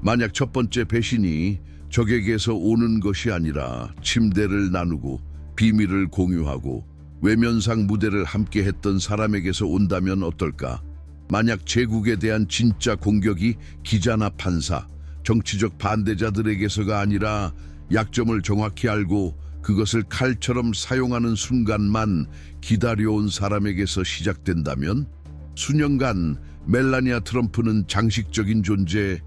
만약 첫 번째 배신이 적에게서 오는 것이 아니라 침대를 나누고 비밀을 공유하고 외면상 무대를 함께 했던 사람에게서 온다면 어떨까? 만약 제국에 대한 진짜 공격이 기자나 판사, 정치적 반대자들에게서가 아니라 약점을 정확히 알고 그것을 칼처럼 사용하는 순간만 기다려온 사람에게서 시작된다면? 수년간 멜라니아 트럼프는 장식적인 존재,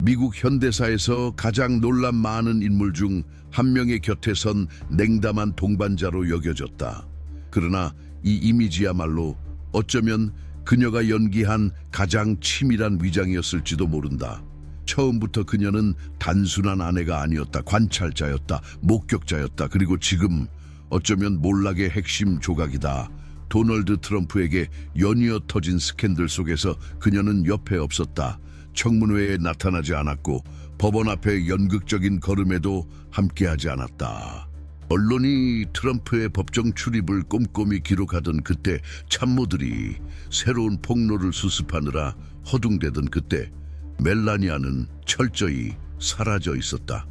미국 현대사에서 가장 논란 많은 인물 중 한 명의 곁에 선 냉담한 동반자로 여겨졌다. 그러나 이 이미지야말로 어쩌면 그녀가 연기한 가장 치밀한 위장이었을지도 모른다. 처음부터 그녀는 단순한 아내가 아니었다. 관찰자였다. 목격자였다. 그리고 지금 어쩌면 몰락의 핵심 조각이다. 도널드 트럼프에게 연이어 터진 스캔들 속에서 그녀는 옆에 없었다. 청문회에 나타나지 않았고 법원 앞에 연극적인 걸음에도 함께하지 않았다. 언론이 트럼프의 법정 출입을 꼼꼼히 기록하던 그때, 참모들이 새로운 폭로를 수습하느라 허둥대던 그때, 멜라니아는 철저히 사라져 있었다.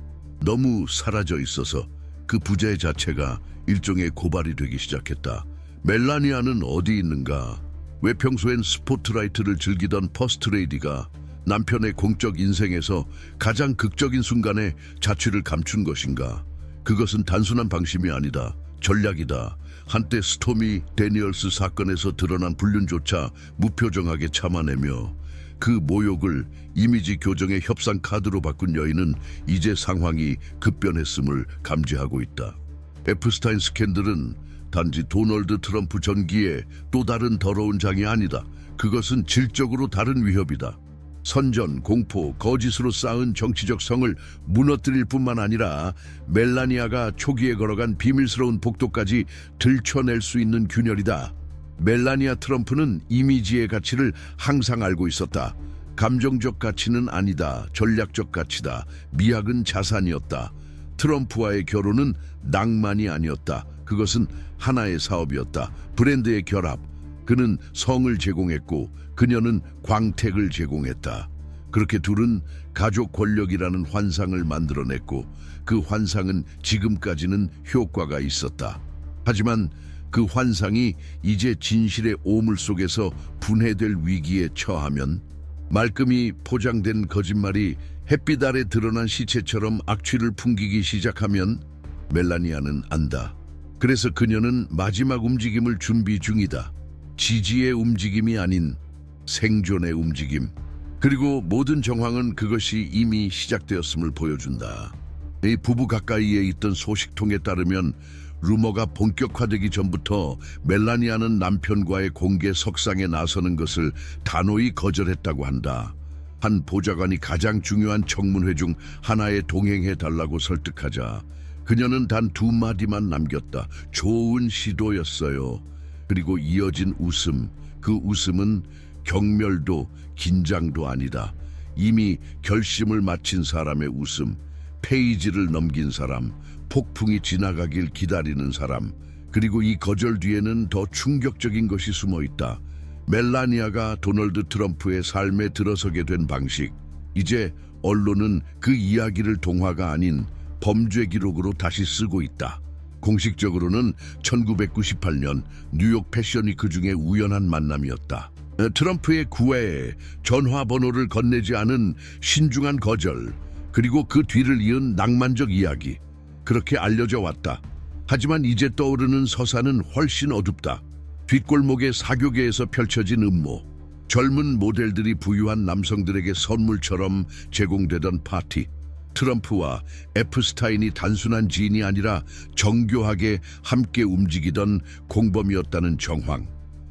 너무 사라져 있어서 그 부재 자체가 일종의 고발이 되기 시작했다. 멜라니아는 어디 있는가? 왜 평소엔 스포트라이트를 즐기던 퍼스트레이디가 남편의 공적 인생에서 가장 극적인 순간에 자취를 감춘 것인가? 그것은 단순한 방심이 아니다. 전략이다. 한때 스토미 데니얼스 사건에서 드러난 불륜조차 무표정하게 참아내며 그 모욕을 이미지 교정의 협상 카드로 바꾼 여인은 이제 상황이 급변했음을 감지하고 있다. 에프스타인 스캔들은 단지 도널드 트럼프 전기의 또 다른 더러운 장이 아니다. 그것은 질적으로 다른 위협이다. 선전, 공포, 거짓으로 쌓은 정치적 성을 무너뜨릴 뿐만 아니라 멜라니아가 초기에 걸어간 비밀스러운 복도까지 들춰낼 수 있는 균열이다. 멜라니아 트럼프는 이미지의 가치를 항상 알고 있었다. 감정적 가치는 아니다. 전략적 가치다. 미학은 자산이었다. 트럼프와의 결혼은 낭만이 아니었다. 그것은 하나의 사업이었다. 브랜드의 결합. 그는 성을 제공했고 그녀는 광택을 제공했다. 그렇게 둘은 가족 권력이라는 환상을 만들어냈고 그 환상은 지금까지는 효과가 있었다. 하지만 그 환상이 이제 진실의 오물 속에서 분해될 위기에 처하면, 말끔히 포장된 거짓말이 햇빛 아래 드러난 시체처럼 악취를 풍기기 시작하면 멜라니아는 안다. 그래서 그녀는 마지막 움직임을 준비 중이다. 지지의 움직임이 아닌 생존의 움직임. 그리고 모든 정황은 그것이 이미 시작되었음을 보여준다. 이 부부 가까이에 있던 소식통에 따르면 루머가 본격화되기 전부터 멜라니아는 남편과의 공개 석상에 나서는 것을 단호히 거절했다고 한다. 한 보좌관이 가장 중요한 청문회 중 하나에 동행해달라고 설득하자 그녀는 단 2마디만 남겼다. 좋은 시도였어요. 그리고 이어진 웃음. 그 웃음은 경멸도 긴장도 아니다. 이미 결심을 마친 사람의 웃음. 페이지를 넘긴 사람. 폭풍이 지나가길 기다리는 사람. 그리고 이 거절 뒤에는 더 충격적인 것이 숨어 있다. 멜라니아가 도널드 트럼프의 삶에 들어서게 된 방식. 이제 언론은 그 이야기를 동화가 아닌 범죄 기록으로 다시 쓰고 있다. 공식적으로는 1998년 뉴욕 패션위크 중에 우연한 만남이었다. 트럼프의 구애에 전화번호를 건네지 않은 신중한 거절, 그리고 그 뒤를 이은 낭만적 이야기. 그렇게 알려져 왔다. 하지만 이제 떠오르는 서사는 훨씬 어둡다. 뒷골목의 사교계에서 펼쳐진 음모. 젊은 모델들이 부유한 남성들에게 선물처럼 제공되던 파티. 트럼프와 에프스타인이 단순한 지인이 아니라 정교하게 함께 움직이던 공범이었다는 정황.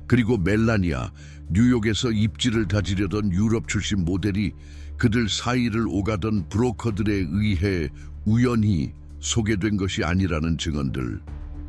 그리고 멜라니아, 뉴욕에서 입지를 다지려던 유럽 출신 모델이 그들 사이를 오가던 브로커들에 의해 우연히 소개된 것이 아니라는 증언들.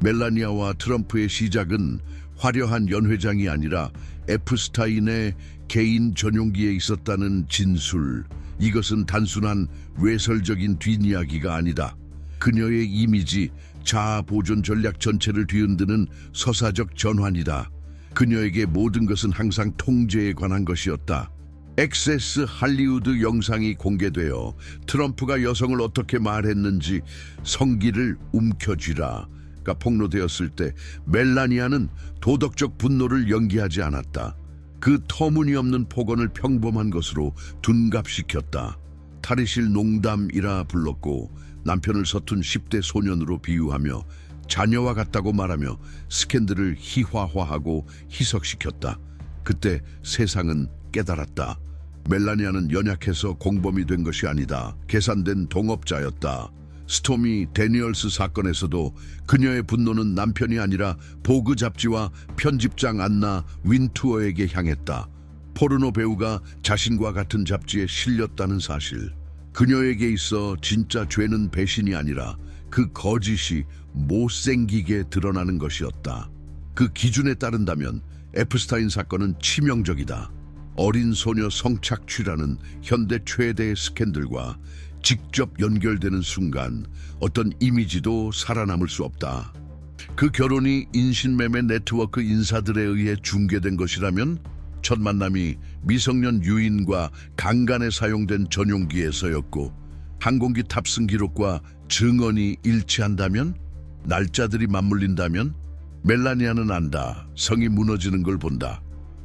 멜라니아와 트럼프의 시작은 화려한 연회장이 아니라 에프스타인의 개인 전용기에 있었다는 진술. 이것은 단순한 외설적인 뒷이야기가 아니다. 그녀의 이미지, 자아 보존 전략 전체를 뒤흔드는 서사적 전환이다. 그녀에게 모든 것은 항상 통제에 관한 것이었다. 액세스 할리우드 영상이 공개되어 트럼프가 여성을 어떻게 말했는지 성기를 움켜쥐라가 폭로되었을 때 멜라니아는 도덕적 분노를 연기하지 않았다. 그 터무니없는 폭언을 평범한 것으로 둔갑시켰다. 탈의실 농담이라 불렀고 남편을 서툰 10대 소년으로 비유하며 자녀와 같다고 말하며 스캔들을 희화화하고 희석시켰다. 그때 세상은 깨달았다. 멜라니아는 연약해서 공범이 된 것이 아니다. 계산된 동업자였다. 스토미 데니얼스 사건에서도 그녀의 분노는 남편이 아니라 보그 잡지와 편집장 안나 윈투어에게 향했다. 포르노 배우가 자신과 같은 잡지에 실렸다는 사실. 그녀에게 있어 진짜 죄는 배신이 아니라 그 거짓이 못생기게 드러나는 것이었다. 그 기준에 따른다면 에프스타인 사건은 치명적이다. 어린 소녀 성착취라는 현대 최대의 스캔들과 직접 연결되는 순간 어떤 이미지도 살아남을 수 없다. 그 결혼이 인신매매 네트워크 인사들에 의해 중개된 것이라면 첫 만남이 미성년 유인과 강간에 사용된 전용기에서였고 항공기 탑승 기록과 증언이 일치한다면 날짜들이 맞물린다면 멜라니아는 안다. 성이 무너지는 걸 본다.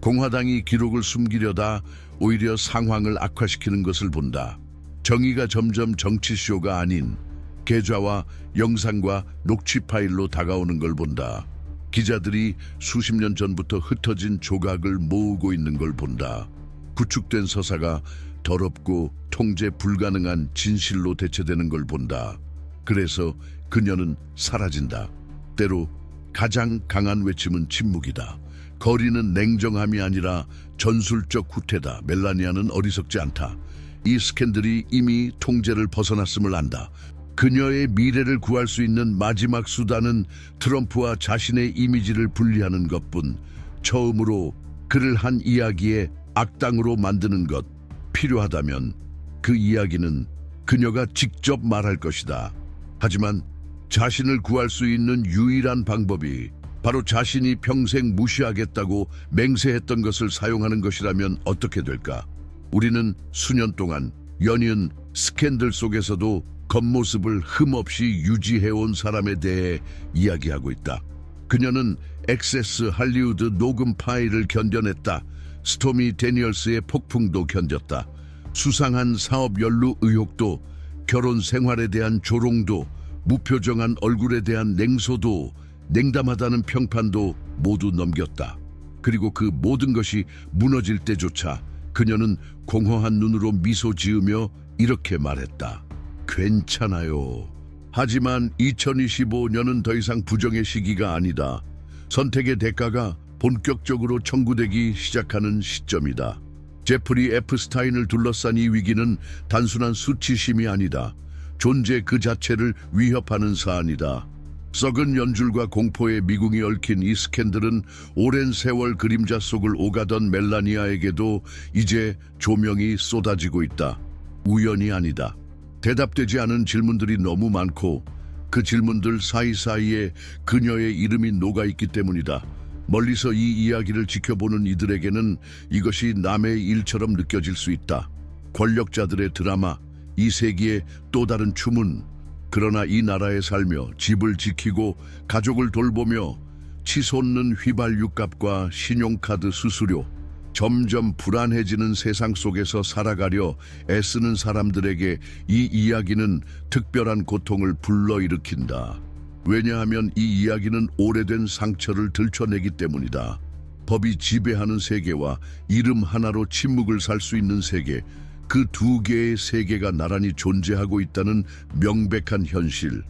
공화당이 기록을 숨기려다 오히려 상황을 악화시키는 것을 본다. 정의가 점점 정치쇼가 아닌 계좌와 영상과 녹취 파일로 다가오는 걸 본다. 기자들이 수십 년 전부터 흩어진 조각을 모으고 있는 걸 본다. 구축된 서사가 더럽고 통제 불가능한 진실로 대체되는 걸 본다. 그래서 그녀는 사라진다. 때로 가장 강한 외침은 침묵이다. 거리는 냉정함이 아니라 전술적 후퇴다. 멜라니아는 어리석지 않다. 이 스캔들이 이미 통제를 벗어났음을 안다. 그녀의 미래를 구할 수 있는 마지막 수단은 트럼프와 자신의 이미지를 분리하는 것뿐. 처음으로 그를 한 이야기에 악당으로 만드는 것. 필요하다면 그 이야기는 그녀가 직접 말할 것이다. 하지만 자신을 구할 수 있는 유일한 방법이 바로 자신이 평생 무시하겠다고 맹세했던 것을 사용하는 것이라면 어떻게 될까? 우리는 수년 동안 연이은 스캔들 속에서도 겉모습을 흠없이 유지해온 사람에 대해 이야기하고 있다. 그녀는 액세스 할리우드 녹음 파일을 견뎌냈다. 스토미 데니얼스의 폭풍도 견뎠다. 수상한 사업 연루 의혹도, 결혼 생활에 대한 조롱도, 무표정한 얼굴에 대한 냉소도, 냉담하다는 평판도 모두 넘겼다. 그리고 그 모든 것이 무너질 때조차 그녀는 공허한 눈으로 미소 지으며 이렇게 말했다. 괜찮아요. 하지만 2025년은 더 이상 부정의 시기가 아니다. 선택의 대가가 본격적으로 청구되기 시작하는 시점이다. 제프리 에프스타인을 둘러싼 이 위기는 단순한 수치심이 아니다. 존재 그 자체를 위협하는 사안이다. 썩은 연줄과 공포의 미궁이 얽힌 이 스캔들은 오랜 세월 그림자 속을 오가던 멜라니아에게도 이제 조명이 쏟아지고 있다. 우연이 아니다. 대답되지 않은 질문들이 너무 많고 그 질문들 사이사이에 그녀의 이름이 녹아있기 때문이다. 멀리서 이 이야기를 지켜보는 이들에게는 이것이 남의 일처럼 느껴질 수 있다. 권력자들의 드라마, 이 세기의 또 다른 추문. 그러나 이 나라에 살며 집을 지키고 가족을 돌보며 치솟는 휘발유값과 신용카드 수수료, 점점 불안해지는 세상 속에서 살아가려 애쓰는 사람들에게 이 이야기는 특별한 고통을 불러일으킨다. 왜냐하면 이 이야기는 오래된 상처를 들춰내기 때문이다. 법이 지배하는 세계와 이름 하나로 침묵을 살 수 있는 세계, 그 두 개의 세계가 나란히 존재하고 있다는 명백한 현실.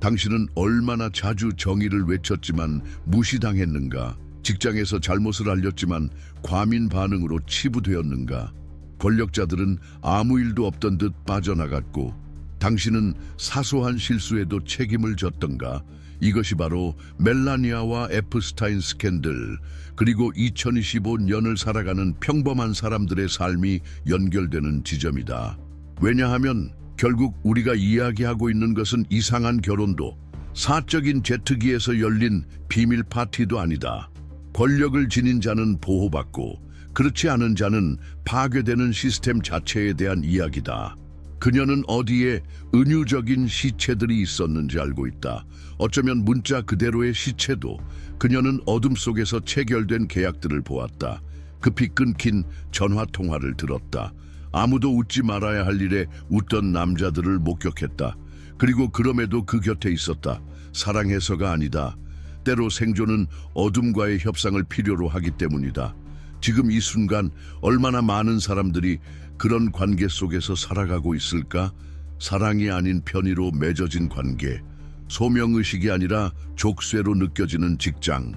당신은 얼마나 자주 정의를 외쳤지만 무시당했는가? 직장에서 잘못을 알렸지만 과민 반응으로 치부되었는가? 권력자들은 아무 일도 없던 듯 빠져나갔고 당신은 사소한 실수에도 책임을 졌던가? 이것이 바로 멜라니아와 에프스타인 스캔들, 그리고 2025년을 살아가는 평범한 사람들의 삶이 연결되는 지점이다. 왜냐하면 결국 우리가 이야기하고 있는 것은 이상한 결혼도, 사적인 제트기에서 열린 비밀 파티도 아니다. 권력을 지닌 자는 보호받고 그렇지 않은 자는 파괴되는 시스템 자체에 대한 이야기다. 그녀는 어디에 은유적인 시체들이 있었는지 알고 있다. 어쩌면 문자 그대로의 시체도. 그녀는 어둠 속에서 체결된 계약들을 보았다. 급히 끊긴 전화 통화를 들었다. 아무도 웃지 말아야 할 일에 웃던 남자들을 목격했다. 그리고 그럼에도 그 곁에 있었다. 사랑해서가 아니다. 때로 생존은 어둠과의 협상을 필요로 하기 때문이다. 지금 이 순간 얼마나 많은 사람들이 그런 관계 속에서 살아가고 있을까? 사랑이 아닌 편의로 맺어진 관계, 소명의식이 아니라 족쇄로 느껴지는 직장,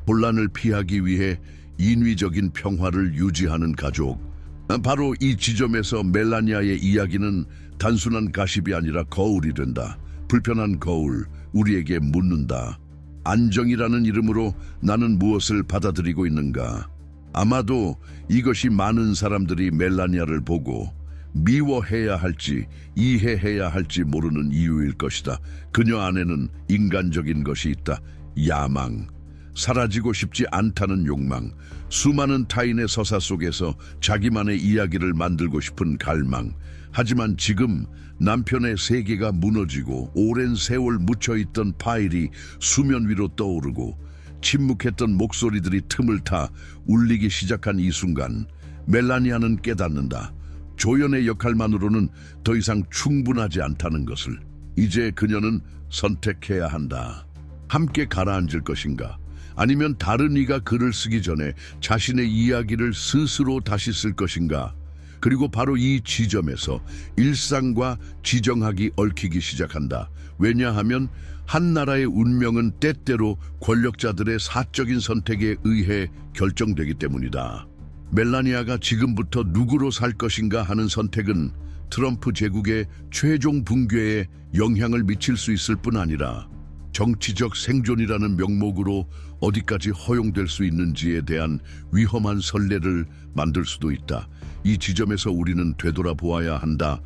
혼란을 피하기 위해 인위적인 평화를 유지하는 가족. 바로 이 지점에서 멜라니아의 이야기는 단순한 가십이 아니라 거울이 된다. 불편한 거울, 우리에게 묻는다. 안정이라는 이름으로 나는 무엇을 받아들이고 있는가? 아마도 이것이 많은 사람들이 멜라니아를 보고 미워해야 할지 이해해야 할지 모르는 이유일 것이다. 그녀 안에는 인간적인 것이 있다. 야망, 사라지고 싶지 않다는 욕망, 수많은 타인의 서사 속에서 자기만의 이야기를 만들고 싶은 갈망. 하지만 지금 남편의 세계가 무너지고 오랜 세월 묻혀있던 파일이 수면 위로 떠오르고 침묵했던 목소리들이 틈을 타 울리기 시작한 이 순간 멜라니아는 깨닫는다. 조연의 역할만으로는 더 이상 충분하지 않다는 것을. 이제 그녀는 선택해야 한다. 함께 가라앉을 것인가? 아니면 다른 이가 글을 쓰기 전에 자신의 이야기를 스스로 다시 쓸 것인가? 그리고 바로 이 지점에서 일상과 지정학이 얽히기 시작한다. 왜냐하면 한 나라의 운명은 때때로 권력자들의 사적인 선택에 의해 결정되기 때문이다. 멜라니아가 지금부터 누구로 살 것인가 하는 선택은 트럼프 제국의 최종 붕괴에 영향을 미칠 수 있을 뿐 아니라 정치적 생존이라는 명목으로 어디까지 허용될 수 있는지에 대한 위험한 선례를 만들 수도 있다. 이 지점에서 우리는 되돌아보아야 한다.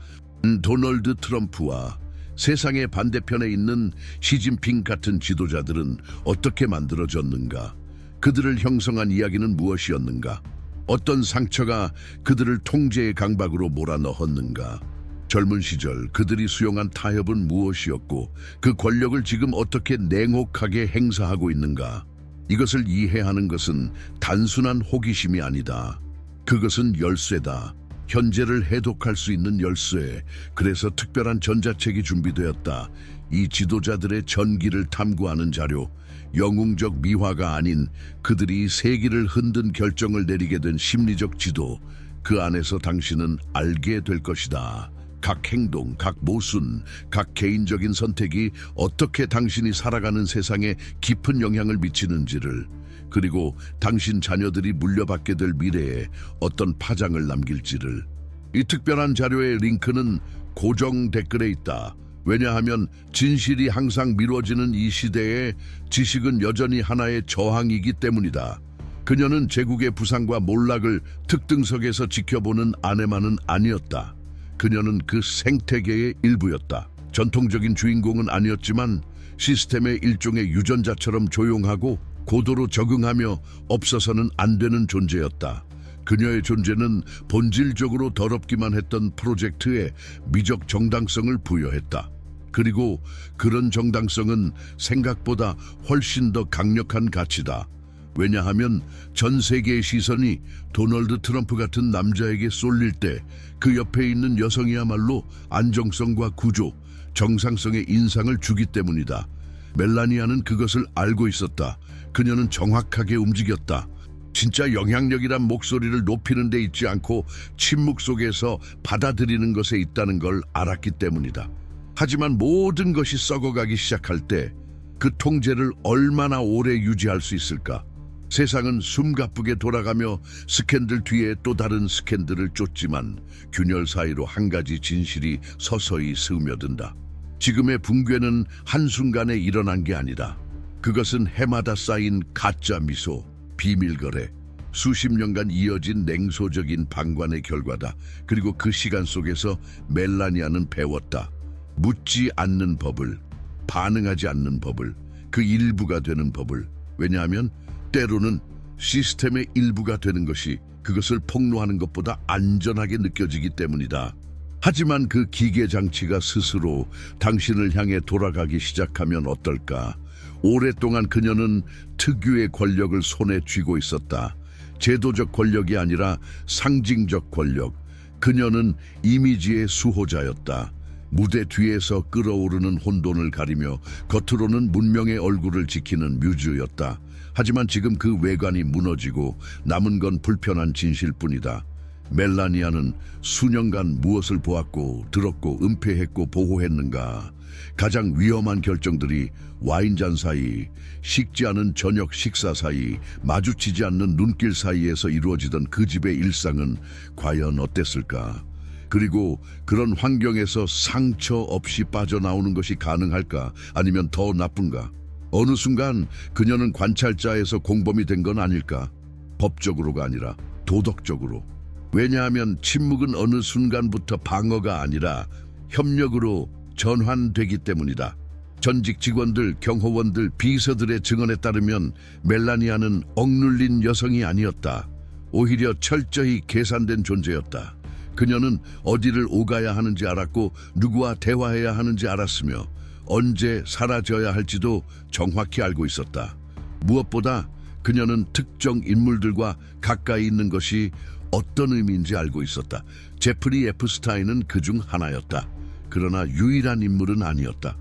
도널드 트럼프와 세상의 반대편에 있는 시진핑 같은 지도자들은 어떻게 만들어졌는가? 그들을 형성한 이야기는 무엇이었는가? 어떤 상처가 그들을 통제의 강박으로 몰아넣었는가? 젊은 시절 그들이 수용한 타협은 무엇이었고 그 권력을 지금 어떻게 냉혹하게 행사하고 있는가? 이것을 이해하는 것은 단순한 호기심이 아니다. 그것은 열쇠다. 현재를 해독할 수 있는 열쇠. 그래서 특별한 전자책이 준비되었다. 이 지도자들의 전기를 탐구하는 자료. 영웅적 미화가 아닌 그들이 세기를 흔든 결정을 내리게 된 심리적 지도. 그 안에서 당신은 알게 될 것이다. 각 행동, 각 모순, 각 개인적인 선택이 어떻게 당신이 살아가는 세상에 깊은 영향을 미치는지를, 그리고 당신 자녀들이 물려받게 될 미래에 어떤 파장을 남길지를. 이 특별한 자료의 링크는 고정 댓글에 있다. 왜냐하면 진실이 항상 미뤄지는 이 시대에 지식은 여전히 하나의 저항이기 때문이다. 그녀는 제국의 부상과 몰락을 특등석에서 지켜보는 아내만은 아니었다. 그녀는 그 생태계의 일부였다. 전통적인 주인공은 아니었지만 시스템의 일종의 유전자처럼 조용하고 고도로 적응하며 없어서는 안 되는 존재였다. 그녀의 존재는 본질적으로 더럽기만 했던 프로젝트에 미적 정당성을 부여했다. 그리고 그런 정당성은 생각보다 훨씬 더 강력한 가치다. 왜냐하면 전 세계의 시선이 도널드 트럼프 같은 남자에게 쏠릴 때 그 옆에 있는 여성이야말로 안정성과 구조, 정상성의 인상을 주기 때문이다. 멜라니아는 그것을 알고 있었다. 그녀는 정확하게 움직였다. 진짜 영향력이란 목소리를 높이는 데 있지 않고 침묵 속에서 받아들이는 것에 있다는 걸 알았기 때문이다. 하지만 모든 것이 썩어가기 시작할 때 그 통제를 얼마나 오래 유지할 수 있을까? 세상은 숨가쁘게 돌아가며 스캔들 뒤에 또 다른 스캔들을 쫓지만 균열 사이로 한 가지 진실이 서서히 스며든다. 지금의 붕괴는 한순간에 일어난 게 아니다. 그것은 해마다 쌓인 가짜 미소, 비밀거래, 수십 년간 이어진 냉소적인 방관의 결과다. 그리고 그 시간 속에서 멜라니아는 배웠다. 묻지 않는 법을, 반응하지 않는 법을, 그 일부가 되는 법을. 왜냐하면 때로는 시스템의 일부가 되는 것이 그것을 폭로하는 것보다 안전하게 느껴지기 때문이다. 하지만 그 기계 장치가 스스로 당신을 향해 돌아가기 시작하면 어떨까? 오랫동안 그녀는 특유의 권력을 손에 쥐고 있었다. 제도적 권력이 아니라 상징적 권력. 그녀는 이미지의 수호자였다. 무대 뒤에서 끓어오르는 혼돈을 가리며 겉으로는 문명의 얼굴을 지키는 뮤즈였다. 하지만 지금 그 외관이 무너지고 남은 건 불편한 진실뿐이다. 멜라니아는 수년간 무엇을 보았고 들었고 은폐했고 보호했는가? 가장 위험한 결정들이 와인잔 사이, 식지 않은 저녁 식사 사이, 마주치지 않는 눈길 사이에서 이루어지던 그 집의 일상은 과연 어땠을까? 그리고 그런 환경에서 상처 없이 빠져나오는 것이 가능할까? 아니면 더 나쁜가? 어느 순간 그녀는 관찰자에서 공범이 된 건 아닐까? 법적으로가 아니라 도덕적으로. 왜냐하면 침묵은 어느 순간부터 방어가 아니라 협력으로 전환되기 때문이다. 전직 직원들, 경호원들, 비서들의 증언에 따르면 멜라니아는 억눌린 여성이 아니었다. 오히려 철저히 계산된 존재였다. 그녀는 어디를 오가야 하는지 알았고 누구와 대화해야 하는지 알았으며 언제 사라져야 할지도 정확히 알고 있었다. 무엇보다 그녀는 특정 인물들과 가까이 있는 것이 어떤 의미인지 알고 있었다. 제프리 에프스타인은 그중 하나였다. 그러나 유일한 인물은 아니었다.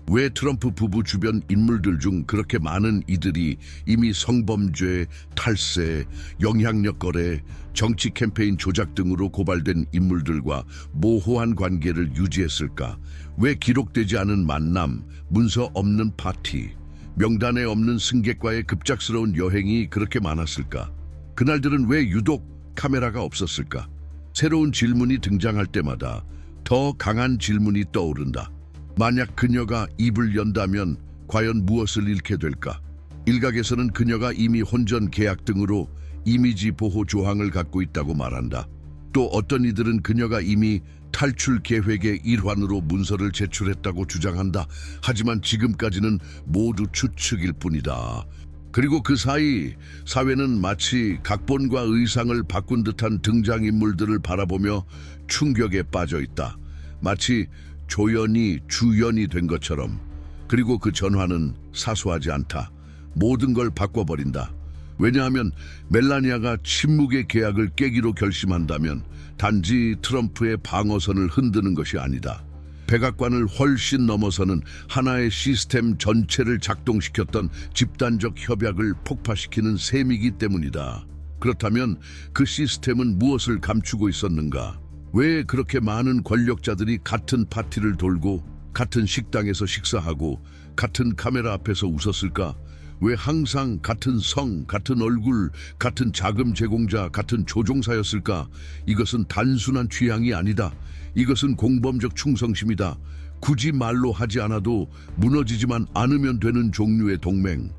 왜 트럼프 부부 주변 인물들 중 그렇게 많은 이들이 이미 성범죄, 탈세, 영향력 거래, 정치 캠페인 조작 등으로 고발된 인물들과 모호한 관계를 유지했을까? 왜 기록되지 않은 만남, 문서 없는 파티, 명단에 없는 승객과의 급작스러운 여행이 그렇게 많았을까? 그날들은 왜 유독 카메라가 없었을까? 새로운 질문이 등장할 때마다 더 강한 질문이 떠오른다. 만약 그녀가 입을 연다면 과연 무엇을 잃게 될까? 일각에서는 그녀가 이미 혼전 계약 등으로 이미지 보호 조항을 갖고 있다고 말한다. 또 어떤 이들은 그녀가 이미 탈출 계획의 일환으로 문서를 제출했다고 주장한다. 하지만 지금까지는 모두 추측일 뿐이다. 그리고 그 사이 사회는 마치 각본과 의상을 바꾼 듯한 등장인물들을 바라보며 충격에 빠져 있다. 마치 조연이 주연이 된 것처럼. 그리고 그 전환은 사소하지 않다. 모든 걸 바꿔버린다. 왜냐하면 멜라니아가 침묵의 계약을 깨기로 결심한다면 단지 트럼프의 방어선을 흔드는 것이 아니다. 백악관을 훨씬 넘어서는 하나의 시스템 전체를 작동시켰던 집단적 협약을 폭파시키는 셈이기 때문이다. 그렇다면 그 시스템은 무엇을 감추고 있었는가? 왜 그렇게 많은 권력자들이 같은 파티를 돌고 같은 식당에서 식사하고 같은 카메라 앞에서 웃었을까? 왜 항상 같은 성, 같은 얼굴, 같은 자금 제공자, 같은 조종사였을까? 이것은 단순한 취향이 아니다. 이것은 공범적 충성심이다. 굳이 말로 하지 않아도 무너지지만 않으면 되는 종류의 동맹.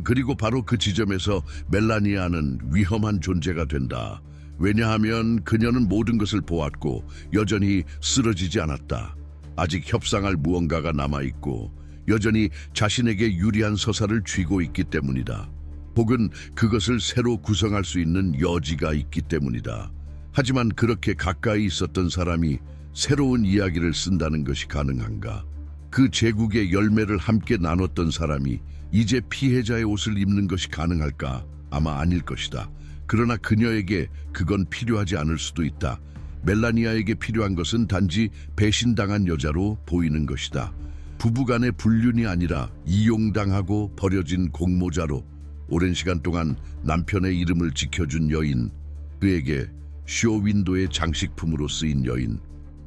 그리고 바로 그 지점에서 멜라니아는 위험한 존재가 된다. 왜냐하면 그녀는 모든 것을 보았고 여전히 쓰러지지 않았다. 아직 협상할 무언가가 남아있고 여전히 자신에게 유리한 서사를 쥐고 있기 때문이다. 혹은 그것을 새로 구성할 수 있는 여지가 있기 때문이다. 하지만 그렇게 가까이 있었던 사람이 새로운 이야기를 쓴다는 것이 가능한가? 그 제국의 열매를 함께 나눴던 사람이 이제 피해자의 옷을 입는 것이 가능할까? 아마 아닐 것이다. 그러나 그녀에게 그건 필요하지 않을 수도 있다. 멜라니아에게 필요한 것은 단지 배신당한 여자로 보이는 것이다. 부부간의 불륜이 아니라 이용당하고 버려진 공모자로 오랜 시간 동안 남편의 이름을 지켜준 여인, 그에게 쇼윈도의 장식품으로 쓰인 여인,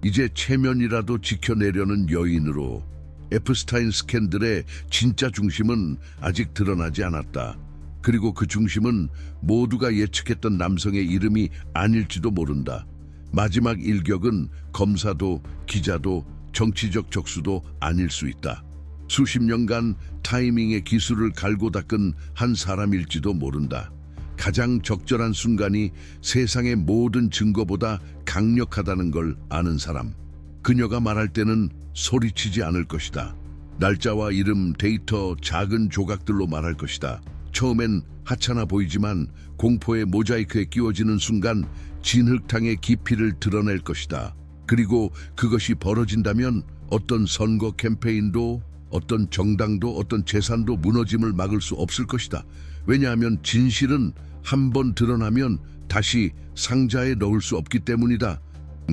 이제 체면이라도 지켜내려는 여인으로. 에프스타인 스캔들의 진짜 중심은 아직 드러나지 않았다. 그리고 그 중심은 모두가 예측했던 남성의 이름이 아닐지도 모른다. 마지막 일격은 검사도 기자도 정치적 적수도 아닐 수 있다. 수십 년간 타이밍의 기술을 갈고 닦은 한 사람일지도 모른다. 가장 적절한 순간이 세상의 모든 증거보다 강력하다는 걸 아는 사람. 그녀가 말할 때는 소리치지 않을 것이다. 날짜와 이름, 데이터, 작은 조각들로 말할 것이다. 처음엔 하찮아 보이지만 공포의 모자이크에 끼워지는 순간 진흙탕의 깊이를 드러낼 것이다. 그리고 그것이 벌어진다면 어떤 선거 캠페인도, 어떤 정당도, 어떤 재산도 무너짐을 막을 수 없을 것이다. 왜냐하면 진실은 한 번 드러나면 다시 상자에 넣을 수 없기 때문이다.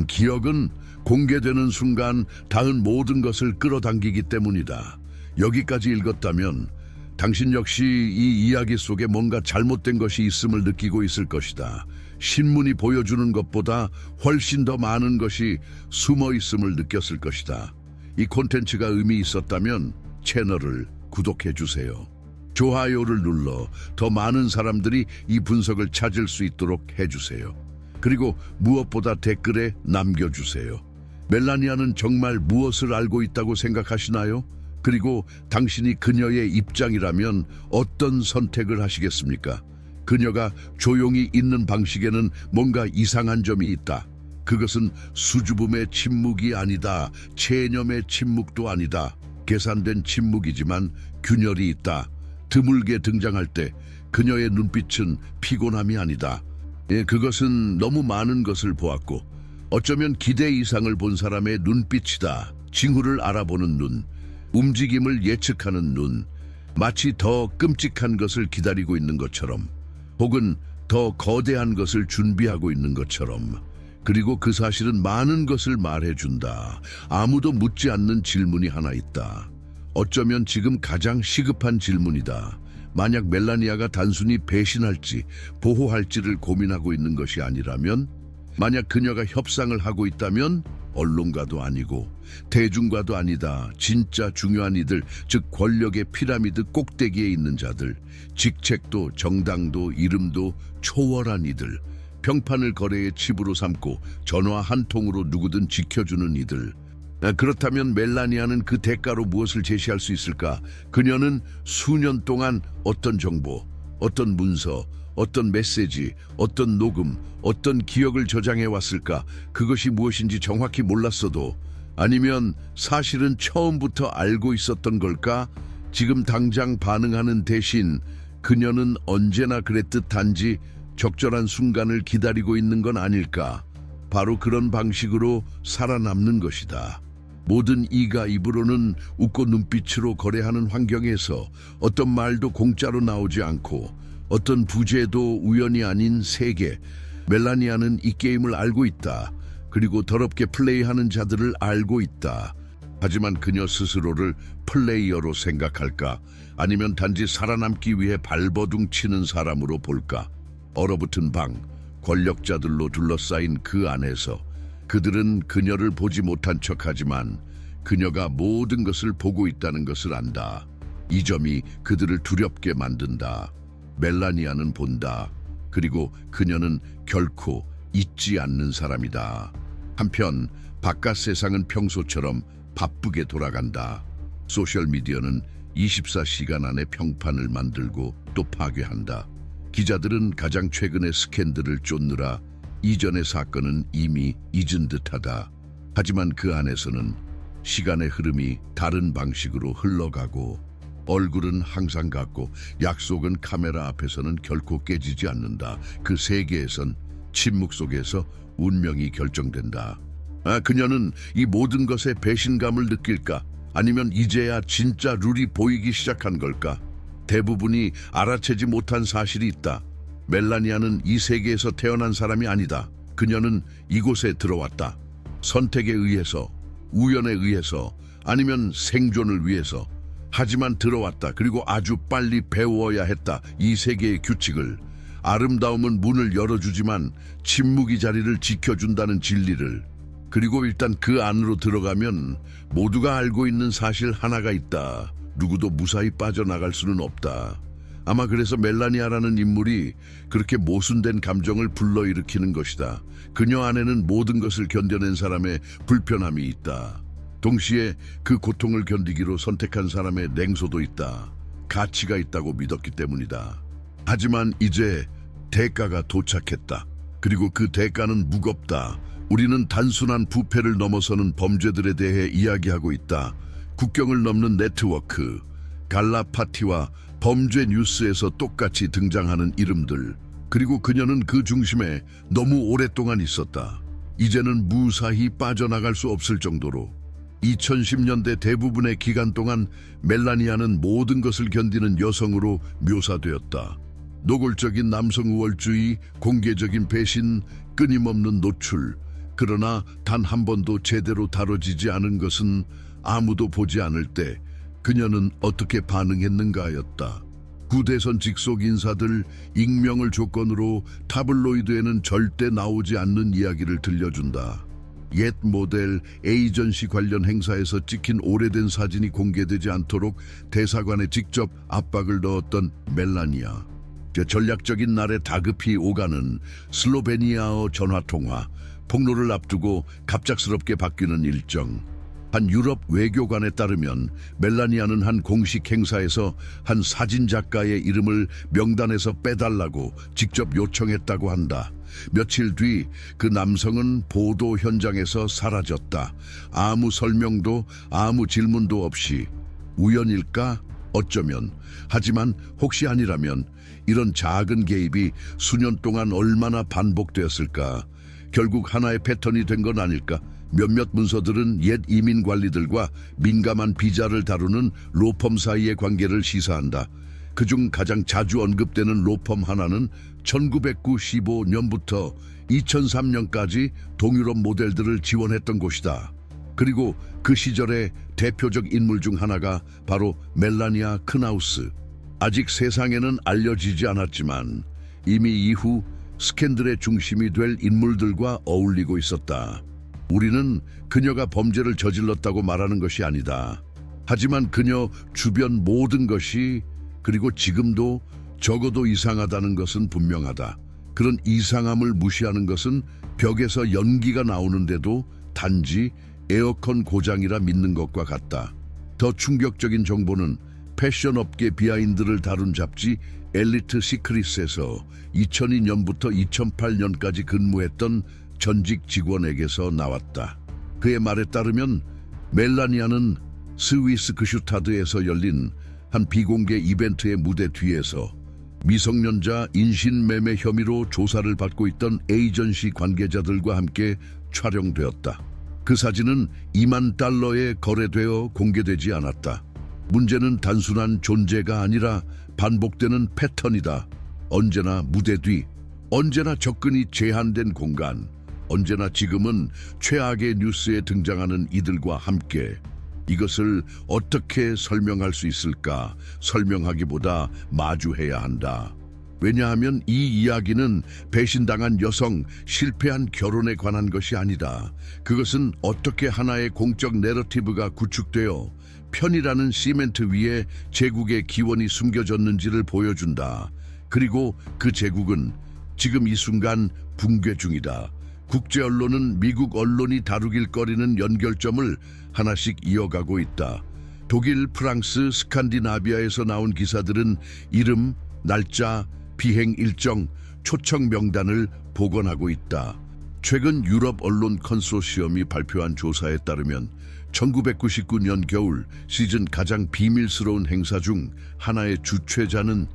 기억은 공개되는 순간 닿은 모든 것을 끌어당기기 때문이다. 여기까지 읽었다면 당신 역시 이 이야기 속에 뭔가 잘못된 것이 있음을 느끼고 있을 것이다. 신문이 보여주는 것보다 훨씬 더 많은 것이 숨어 있음을 느꼈을 것이다. 이 콘텐츠가 의미 있었다면 채널을 구독해 주세요. 좋아요를 눌러 더 많은 사람들이 이 분석을 찾을 수 있도록 해주세요. 그리고 무엇보다 댓글에 남겨주세요. 멜라니아는 정말 무엇을 알고 있다고 생각하시나요? 그리고 당신이 그녀의 입장이라면 어떤 선택을 하시겠습니까? 그녀가 조용히 있는 방식에는 뭔가 이상한 점이 있다. 그것은 수줍음의 침묵이 아니다. 체념의 침묵도 아니다. 계산된 침묵이지만 균열이 있다. 드물게 등장할 때 그녀의 눈빛은 피곤함이 아니다. 그것은 너무 많은 것을 보았고 어쩌면 기대 이상을 본 사람의 눈빛이다. 징후를 알아보는 눈, 움직임을 예측하는 눈, 마치 더 끔찍한 것을 기다리고 있는 것처럼, 혹은 더 거대한 것을 준비하고 있는 것처럼. 그리고 그 사실은 많은 것을 말해준다. 아무도 묻지 않는 질문이 하나 있다. 어쩌면 지금 가장 시급한 질문이다. 만약 멜라니아가 단순히 배신할지 보호할지를 고민하고 있는 것이 아니라면, 만약 그녀가 협상을 하고 있다면 언론과도 아니고 대중과도 아니다. 진짜 중요한 이들, 즉 권력의 피라미드 꼭대기에 있는 자들, 직책도 정당도 이름도 초월한 이들, 평판을 거래의 칩으로 삼고 전화 한 통으로 누구든 지켜주는 이들. 그렇다면 멜라니아는 그 대가로 무엇을 제시할 수 있을까? 그녀는 수년 동안 어떤 정보, 어떤 문서, 어떤 메시지, 어떤 녹음, 어떤 기억을 저장해 왔을까? 그것이 무엇인지 정확히 몰랐어도, 아니면 사실은 처음부터 알고 있었던 걸까? 지금 당장 반응하는 대신 그녀는 언제나 그랬듯 단지 적절한 순간을 기다리고 있는 건 아닐까? 바로 그런 방식으로 살아남는 것이다. 모든 이가 입으로는 웃고 눈빛으로 거래하는 환경에서 어떤 말도 공짜로 나오지 않고 어떤 부재도 우연이 아닌 세계. 멜라니아는 이 게임을 알고 있다. 그리고 더럽게 플레이하는 자들을 알고 있다. 하지만 그녀 스스로를 플레이어로 생각할까? 아니면 단지 살아남기 위해 발버둥 치는 사람으로 볼까? 얼어붙은 방, 권력자들로 둘러싸인 그 안에서 그들은 그녀를 보지 못한 척하지만 그녀가 모든 것을 보고 있다는 것을 안다. 이 점이 그들을 두렵게 만든다. 멜라니아는 본다. 그리고 그녀는 결코 잊지 않는 사람이다. 한편 바깥 세상은 평소처럼 바쁘게 돌아간다. 소셜미디어는 24시간 안에 평판을 만들고 또 파괴한다. 기자들은 가장 최근의 스캔들을 쫓느라 이전의 사건은 이미 잊은 듯하다. 하지만 그 안에서는 시간의 흐름이 다른 방식으로 흘러가고, 얼굴은 항상 같고 약속은 카메라 앞에서는 결코 깨지지 않는다. 그 세계에선 침묵 속에서 운명이 결정된다. 그녀는 이 모든 것에 배신감을 느낄까? 아니면 이제야 진짜 룰이 보이기 시작한 걸까? 대부분이 알아채지 못한 사실이 있다. 멜라니아는 이 세계에서 태어난 사람이 아니다. 그녀는 이곳에 들어왔다. 선택에 의해서, 우연에 의해서, 아니면 생존을 위해서. 하지만 들어왔다. 그리고 아주 빨리 배워야 했다. 이 세계의 규칙을. 아름다움은 문을 열어주지만 침묵이 자리를 지켜준다는 진리를. 그리고 일단 그 안으로 들어가면 모두가 알고 있는 사실 하나가 있다. 누구도 무사히 빠져나갈 수는 없다. 아마 그래서 멜라니아라는 인물이 그렇게 모순된 감정을 불러일으키는 것이다. 그녀 안에는 모든 것을 견뎌낸 사람의 불편함이 있다. 동시에 그 고통을 견디기로 선택한 사람의 냉소도 있다. 가치가 있다고 믿었기 때문이다. 하지만 이제 대가가 도착했다. 그리고 그 대가는 무겁다. 우리는 단순한 부패를 넘어서는 범죄들에 대해 이야기하고 있다. 국경을 넘는 네트워크, 갈라 파티와 범죄 뉴스에서 똑같이 등장하는 이름들, 그리고 그녀는 그 중심에 너무 오랫동안 있었다. 이제는 무사히 빠져나갈 수 없을 정도로. 2010년대 대부분의 기간 동안 멜라니아는 모든 것을 견디는 여성으로 묘사되었다. 노골적인 남성 우월주의, 공개적인 배신, 끊임없는 노출. 그러나 단 한 번도 제대로 다뤄지지 않은 것은 아무도 보지 않을 때 그녀는 어떻게 반응했는가였다. 구대선 직속 인사들, 익명을 조건으로 타블로이드에는 절대 나오지 않는 이야기를 들려준다. 옛 모델 에이전시 관련 행사에서 찍힌 오래된 사진이 공개되지 않도록 대사관에 직접 압박을 넣었던 멜라니아. 전략적인 날에 다급히 오가는 슬로베니아어 전화통화, 폭로를 앞두고 갑작스럽게 바뀌는 일정. 한 유럽 외교관에 따르면 멜라니아는 한 공식 행사에서 한 사진작가의 이름을 명단에서 빼달라고 직접 요청했다고 한다. 며칠 뒤 그 남성은 보도 현장에서 사라졌다. 아무 설명도 아무 질문도 없이. 우연일까? 어쩌면. 하지만 혹시 아니라면 이런 작은 개입이 수년 동안 얼마나 반복되었을까? 결국 하나의 패턴이 된 건 아닐까? 몇몇 문서들은 옛 이민 관리들과 민감한 비자를 다루는 로펌 사이의 관계를 시사한다. 그중 가장 자주 언급되는 로펌 하나는 1995년부터 2003년까지 동유럽 모델들을 지원했던 곳이다. 그리고 그 시절의 대표적 인물 중 하나가 바로 멜라니아 크나우스. 아직 세상에는 알려지지 않았지만 이미 이후 스캔들의 중심이 될 인물들과 어울리고 있었다. 우리는 그녀가 범죄를 저질렀다고 말하는 것이 아니다. 하지만 그녀 주변 모든 것이, 그리고 지금도 적어도 이상하다는 것은 분명하다. 그런 이상함을 무시하는 것은 벽에서 연기가 나오는데도 단지 에어컨 고장이라 믿는 것과 같다. 더 충격적인 정보는 패션업계 비하인드를 다룬 잡지 엘리트 시크릿에서 2002년부터 2008년까지 근무했던 전직 직원에게서 나왔다. 그의 말에 따르면 멜라니아는 스위스 그슈타드에서 열린 한 비공개 이벤트의 무대 뒤에서 미성년자 인신매매 혐의로 조사를 받고 있던 에이전시 관계자들과 함께 촬영되었다. 그 사진은 2만 달러에 거래되어 공개되지 않았다. 문제는 단순한 존재가 아니라 반복되는 패턴이다. 언제나 무대 뒤, 언제나 접근이 제한된 공간, 언제나 지금은 최악의 뉴스에 등장하는 이들과 함께. 이것을 어떻게 설명할 수 있을까? 설명하기보다 마주해야 한다. 왜냐하면 이 이야기는 배신당한 여성, 실패한 결혼에 관한 것이 아니다. 그것은 어떻게 하나의 공적 내러티브가 구축되어 편이라는 시멘트 위에 제국의 기원이 숨겨졌는지를 보여준다. 그리고 그 제국은 지금 이 순간 붕괴 중이다. 국제 언론은 미국 언론이 다루길 꺼리는 연결점을 하나씩 이어가고 있다. 독일, 프랑스, 스칸디나비아에서 나온 기사들은 이름, 날짜, 비행 일정, 초청 명단을 복원하고 있다. 최근 유럽 언론 컨소시엄이 발표한 조사에 따르면 1999년 겨울 시즌 가장 비밀스러운 행사 중 하나의 주최자는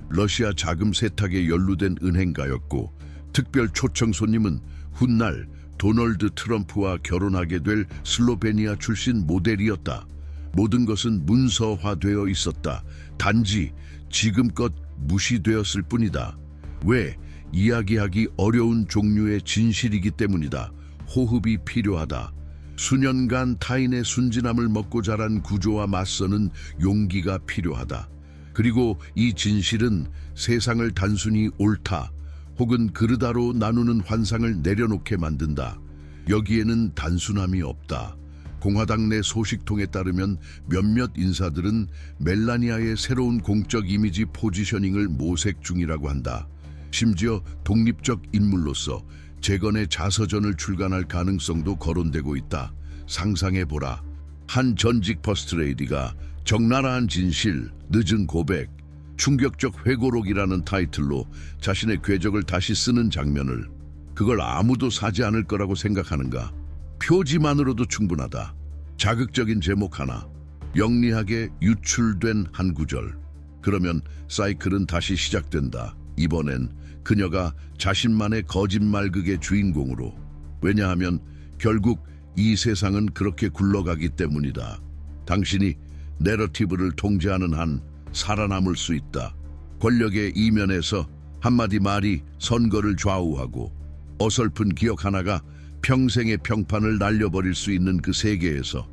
러시아 자금 세탁에 연루된 은행가였고, 특별 초청 손님은 훗날 도널드 트럼프와 결혼하게 될 슬로베니아 출신 모델이었다. 모든 것은 문서화되어 있었다. 단지 지금껏 무시되었을 뿐이다. 왜? 이야기하기 어려운 종류의 진실이기 때문이다. 호흡이 필요하다. 수년간 타인의 순진함을 먹고 자란 구조와 맞서는 용기가 필요하다. 그리고 이 진실은 세상을 단순히 옳다 혹은 그르다로 나누는 환상을 내려놓게 만든다. 여기에는 단순함이 없다. 공화당 내 소식통에 따르면 몇몇 인사들은 멜라니아의 새로운 공적 이미지 포지셔닝을 모색 중이라고 한다. 심지어 독립적 인물로서 재건의 자서전을 출간할 가능성도 거론되고 있다. 상상해보라. 한 전직 퍼스트레이디가 적나라한 진실, 늦은 고백, 충격적 회고록이라는 타이틀로 자신의 궤적을 다시 쓰는 장면을, 그걸 아무도 사지 않을 거라고 생각하는가? 표지만으로도 충분하다. 자극적인 제목 하나, 영리하게 유출된 한 구절. 그러면 사이클은 다시 시작된다. 이번엔 그녀가 자신만의 거짓말극의 주인공으로. 왜냐하면 결국 이 세상은 그렇게 굴러가기 때문이다. 당신이 내러티브를 통제하는 한 살아남을 수 있다. 권력의 이면에서 한마디 말이 선거를 좌우하고 어설픈 기억 하나가 평생의 평판을 날려버릴 수 있는 그 세계에서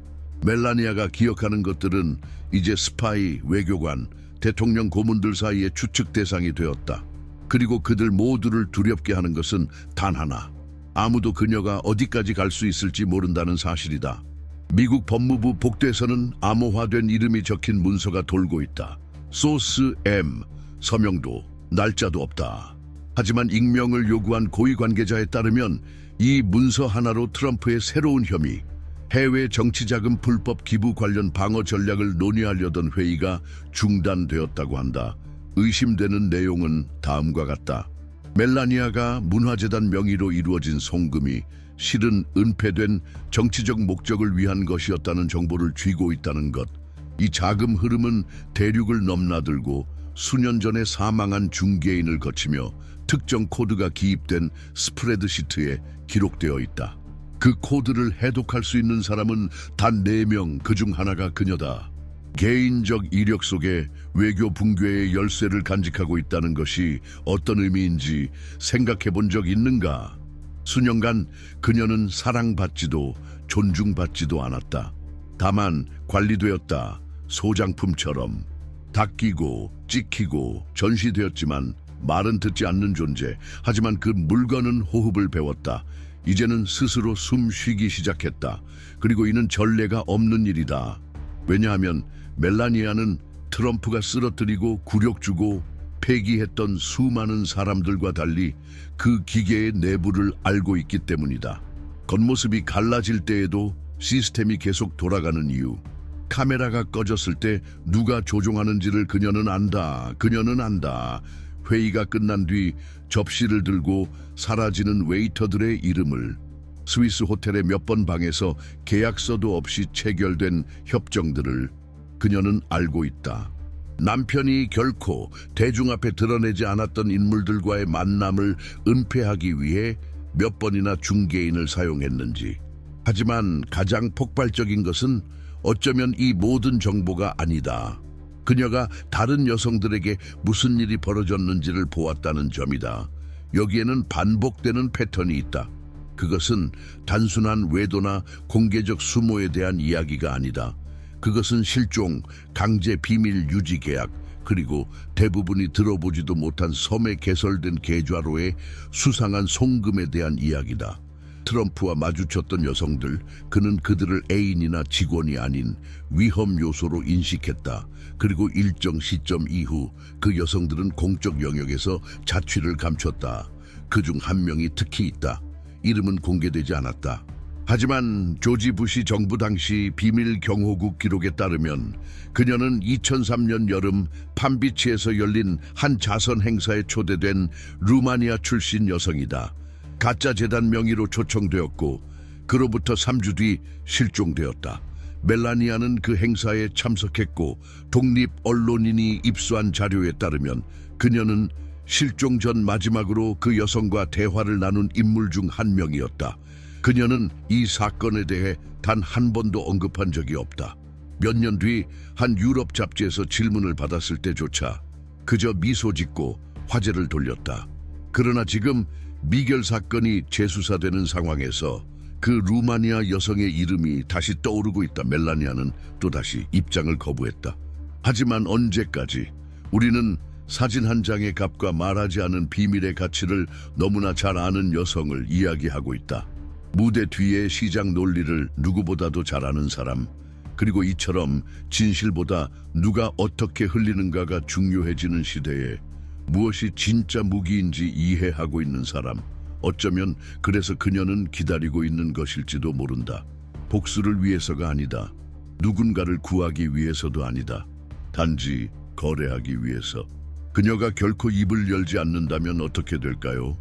멜라니아가 기억하는 것들은 이제 스파이, 외교관, 대통령 고문들 사이의 추측 대상이 되었다. 그리고 그들 모두를 두렵게 하는 것은 단 하나. 아무도 그녀가 어디까지 갈 수 있을지 모른다는 사실이다. 미국 법무부 복도에서는 암호화된 이름이 적힌 문서가 돌고 있다. 소스 M, 서명도, 날짜도 없다. 하지만 익명을 요구한 고위 관계자에 따르면 이 문서 하나로 트럼프의 새로운 혐의, 해외 정치자금 불법 기부 관련 방어 전략을 논의하려던 회의가 중단되었다고 한다. 의심되는 내용은 다음과 같다. 멜라니아가 문화재단 명의로 이루어진 송금이 실은 은폐된 정치적 목적을 위한 것이었다는 정보를 쥐고 있다는 것. 이 자금 흐름은 대륙을 넘나들고 수년 전에 사망한 중개인을 거치며 특정 코드가 기입된 스프레드시트에 기록되어 있다. 그 코드를 해독할 수 있는 사람은 단 4명, 그중 하나가 그녀다. 개인적 이력 속에 외교 붕괴의 열쇠를 간직하고 있다는 것이 어떤 의미인지 생각해 본 적 있는가? 수년간 그녀는 사랑받지도 존중받지도 않았다. 다만 관리되었다. 소장품처럼 닦이고 찍히고 전시되었지만 말은 듣지 않는 존재. 하지만 그 물건은 호흡을 배웠다. 이제는 스스로 숨 쉬기 시작했다. 그리고 이는 전례가 없는 일이다. 왜냐하면 멜라니아는 트럼프가 쓰러뜨리고 굴욕 주고 폐기했던 수많은 사람들과 달리 그 기계의 내부를 알고 있기 때문이다. 겉모습이 갈라질 때에도 시스템이 계속 돌아가는 이유. 카메라가 꺼졌을 때 누가 조종하는지를 그녀는 안다. 그녀는 안다. 회의가 끝난 뒤 접시를 들고 사라지는 웨이터들의 이름을, 스위스 호텔의 몇 번 방에서 계약서도 없이 체결된 협정들을 그녀는 알고 있다. 남편이 결코 대중 앞에 드러내지 않았던 인물들과의 만남을 은폐하기 위해 몇 번이나 중개인을 사용했는지. 하지만 가장 폭발적인 것은 어쩌면 이 모든 정보가 아니다. 그녀가 다른 여성들에게 무슨 일이 벌어졌는지를 보았다는 점이다. 여기에는 반복되는 패턴이 있다. 그것은 단순한 외도나 공개적 수모에 대한 이야기가 아니다. 그것은 실종, 강제 비밀 유지 계약, 그리고 대부분이 들어보지도 못한 섬에 개설된 계좌로의 수상한 송금에 대한 이야기다. 트럼프와 마주쳤던 여성들, 그는 그들을 애인이나 직원이 아닌 위험 요소로 인식했다. 그리고 일정 시점 이후 그 여성들은 공적 영역에서 자취를 감췄다. 그중 한 명이 특히 있다. 이름은 공개되지 않았다. 하지만 조지 부시 정부 당시 비밀 경호국 기록에 따르면 그녀는 2003년 여름 팜비치에서 열린 한 자선 행사에 초대된 루마니아 출신 여성이다. 가짜 재단 명의로 초청되었고 그로부터 3주 뒤 실종되었다. 멜라니아는 그 행사에 참석했고 독립 언론인이 입수한 자료에 따르면 그녀는 실종 전 마지막으로 그 여성과 대화를 나눈 인물 중 한 명이었다. 그녀는 이 사건에 대해 단 한 번도 언급한 적이 없다. 몇 년 뒤 한 유럽 잡지에서 질문을 받았을 때조차 그저 미소 짓고 화제를 돌렸다. 그러나 지금 미결 사건이 재수사되는 상황에서 그 루마니아 여성의 이름이 다시 떠오르고 있다. 멜라니아는 또다시 입장을 거부했다. 하지만 언제까지? 우리는 사진 한 장의 값과 말하지 않은 비밀의 가치를 너무나 잘 아는 여성을 이야기하고 있다. 무대 뒤의 시장 논리를 누구보다도 잘 아는 사람, 그리고 이처럼 진실보다 누가 어떻게 흘리는가가 중요해지는 시대에 무엇이 진짜 무기인지 이해하고 있는 사람. 어쩌면 그래서 그녀는 기다리고 있는 것일지도 모른다. 복수를 위해서가 아니다. 누군가를 구하기 위해서도 아니다. 단지 거래하기 위해서. 그녀가 결코 입을 열지 않는다면 어떻게 될까요?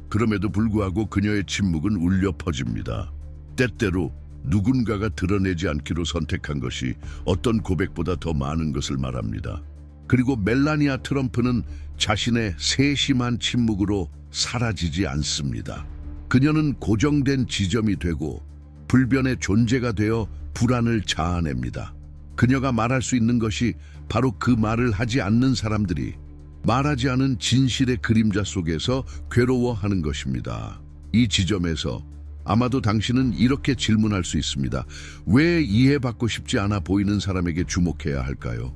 그럼에도 불구하고 그녀의 침묵은 울려 퍼집니다. 때때로 누군가가 드러내지 않기로 선택한 것이 어떤 고백보다 더 많은 것을 말합니다. 그리고 멜라니아 트럼프는 자신의 세심한 침묵으로 사라지지 않습니다. 그녀는 고정된 지점이 되고 불변의 존재가 되어 불안을 자아냅니다. 그녀가 말할 수 있는 것이 바로 그 말을 하지 않는 사람들이 말하지 않은 진실의 그림자 속에서 괴로워하는 것입니다. 이 지점에서 아마도 당신은 이렇게 질문할 수 있습니다. 왜 이해받고 싶지 않아 보이는 사람에게 주목해야 할까요?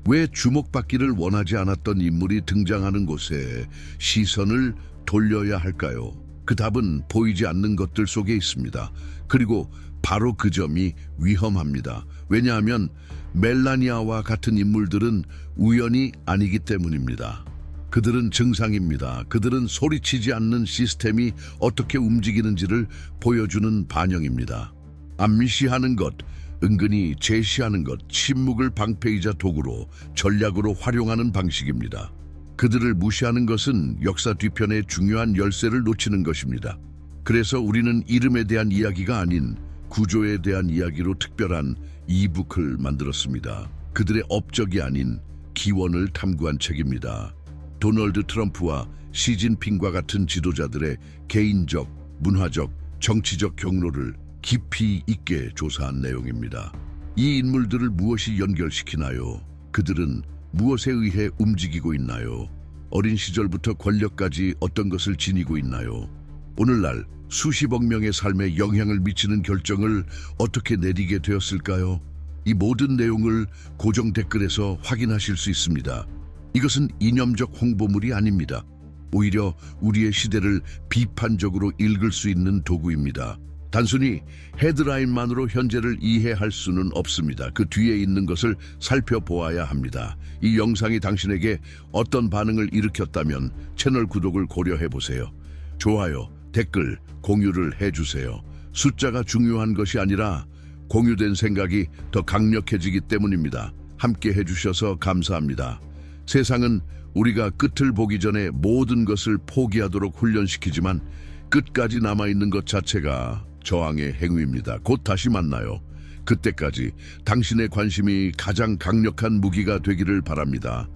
왜 주목받기를 원하지 않았던 인물이 등장하는 곳에 시선을 돌려야 할까요? 그 답은 보이지 않는 것들 속에 있습니다. 그리고 바로 그 점이 위험합니다. 왜냐하면 멜라니아와 같은 인물들은 우연이 아니기 때문입니다. 그들은 증상입니다. 그들은 소리치지 않는 시스템이 어떻게 움직이는지를 보여주는 반영입니다. 암시하는 것, 은근히 제시하는 것, 침묵을 방패이자 도구로, 전략으로 활용하는 방식입니다. 그들을 무시하는 것은 역사 뒤편의 중요한 열쇠를 놓치는 것입니다. 그래서 우리는 이름에 대한 이야기가 아닌 구조에 대한 이야기로 특별한 이북을 만들었습니다. 그들의 업적이 아닌 기원을 탐구한 책입니다. 도널드 트럼프와 시진핑과 같은 지도자들의 개인적, 문화적, 정치적 경로를 깊이 있게 조사한 내용입니다. 이 인물들을 무엇이 연결시키나요? 그들은 무엇에 의해 움직이고 있나요? 어린 시절부터 권력까지 어떤 것을 지니고 있나요? 오늘날 수십억 명의 삶에 영향을 미치는 결정을 어떻게 내리게 되었을까요? 이 모든 내용을 고정 댓글에서 확인하실 수 있습니다. 이것은 이념적 홍보물이 아닙니다. 오히려 우리의 시대를 비판적으로 읽을 수 있는 도구입니다. 단순히 헤드라인만으로 현재를 이해할 수는 없습니다. 그 뒤에 있는 것을 살펴보아야 합니다. 이 영상이 당신에게 어떤 반응을 일으켰다면 채널 구독을 고려해보세요. 좋아요, 댓글, 공유를 해주세요. 숫자가 중요한 것이 아니라 공유된 생각이 더 강력해지기 때문입니다. 함께 해주셔서 감사합니다. 세상은 우리가 끝을 보기 전에 모든 것을 포기하도록 훈련시키지만 끝까지 남아있는 것 자체가 저항의 행위입니다. 곧 다시 만나요. 그때까지 당신의 관심이 가장 강력한 무기가 되기를 바랍니다.